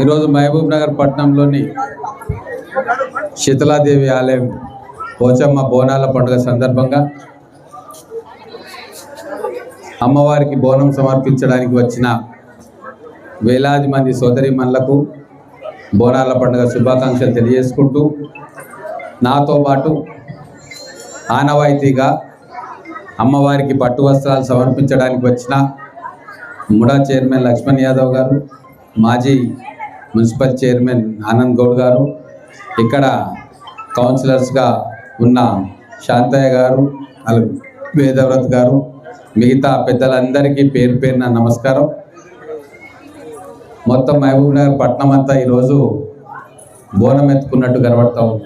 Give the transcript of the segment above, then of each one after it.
ఈరోజు మహబూబ్ నగర్ పట్టణంలోని శీతలాదేవి ఆలయం పోచమ్మ బోనాల పండుగ సందర్భంగా అమ్మవారికి బోనం సమర్పించడానికి వచ్చిన వేలాది మంది సోదరీమణులకు బోనాల పండుగ శుభాకాంక్షలు తెలియజేసుకుంటూ నాతో పాటు ఆనవాయితీగా అమ్మవారికి పట్టు వస్త్రాలు సమర్పించడానికి వచ్చిన ముడా చైర్మన్ లక్ష్మణ్ యాదవ్ గారు, మాజీ మున్సిపల్ చైర్మన్ ఆనంద్ గౌడ్ గారు, ఇక్కడ కౌన్సిలర్స్గా ఉన్న శాంతయ్య గారు, వేదవ్రత్ గారు, మిగతా పెద్దలందరికీ పేరు పేరున నమస్కారం. మొత్తం మహబూబ్ నగర్ పట్టణం అంతా ఈరోజు బోనం ఎత్తుకున్నట్టు కనబడతా ఉంది.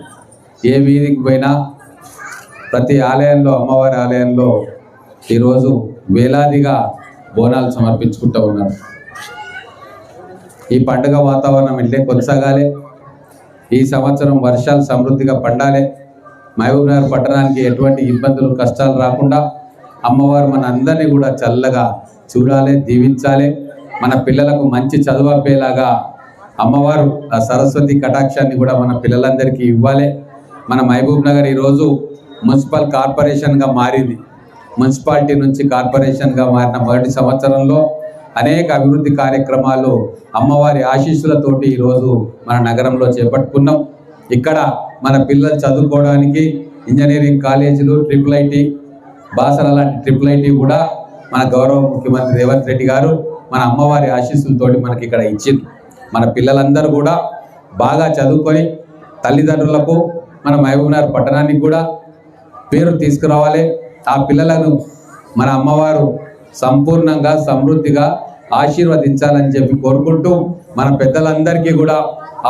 ఏ వీధికి పోయినా ప్రతి ఆలయంలో, అమ్మవారి ఆలయంలో ఈరోజు వేలాదిగా బోనాలు సమర్పించుకుంటూ ఉన్నారు. ఈ పండుగ వాతావరణం ఇట్లే కొనసాగాలి. ఈ సంవత్సరం వర్షాలు సమృద్ధిగా పండాలి. మహబూబ్ నగర్ పట్టణానికి ఎటువంటి ఇబ్బందులు, కష్టాలు రాకుండా అమ్మవారు మన అందరినీ కూడా చల్లగా చూడాలి, దీవించాలి. మన పిల్లలకు మంచి చదువు అప్పేలాగా అమ్మవారు ఆ సరస్వతి కటాక్షాన్ని కూడా మన పిల్లలందరికీ ఇవ్వాలి. మన మహబూబ్ నగర్ ఈరోజు మున్సిపల్ కార్పొరేషన్గా మారింది. మున్సిపాలిటీ నుంచి కార్పొరేషన్గా మారిన మొదటి సంవత్సరంలో అనేక అభివృద్ధి కార్యక్రమాలు అమ్మవారి ఆశీస్సులతోటి ఈరోజు మన నగరంలో చేపట్టుకున్నాం. ఇక్కడ మన పిల్లలు చదువుకోవడానికి ఇంజనీరింగ్ కాలేజీలు, IIIT, బాసర లాంటి IIIT కూడా మన గౌరవ ముఖ్యమంత్రి రేవంత్ రెడ్డి గారు మన అమ్మవారి ఆశీస్సులతోటి మనకి ఇక్కడ ఇచ్చింది. మన పిల్లలందరూ కూడా బాగా చదువుకొని తల్లిదండ్రులకు, మన మహబూబ్ నగర్ పట్టణానికి కూడా పేరు తీసుకురావాలి. ఆ పిల్లలను మన అమ్మవారు సంపూర్ణంగా, సమృద్ధిగా ఆశీర్వదించాలని చెప్పి కోరుకుంటూ మన పెద్దలందరికీ కూడా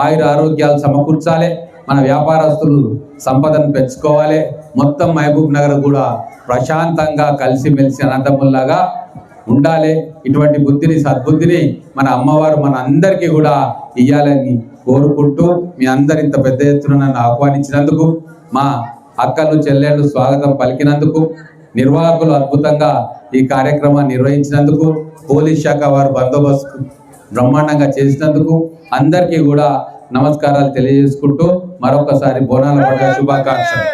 ఆయుర ఆరోగ్యాలు సమకూర్చాలి. మన వ్యాపారస్తులు సంపదను పెంచుకోవాలి. మొత్తం మహబూబ్ నగర్ కూడా ప్రశాంతంగా కలిసిమెలిసి అనంతముల్లాగా ఉండాలి. ఇటువంటి బుద్ధిని, సద్బుద్ధిని మన అమ్మవారు మన అందరికీ కూడా ఇవ్వాలని కోరుకుంటూ మీ అందరు ఇంత పెద్ద ఎత్తున నన్ను ఆహ్వానించినందుకు, మా అక్కలు చెల్లెళ్ళు స్వాగతం పలికినందుకు, నిర్వాహకులు అద్భుతంగా ఈ కార్యక్రమాన్ని నిర్వహించినందుకు, పోలీస్ శాఖ వారు బందోబస్తు బ్రహ్మాండంగా చేసినందుకు అందరికీ కూడా నమస్కారాలు తెలియజేసుకుంటూ మరొకసారి బోనాల పండుగ శుభాకాంక్షలు.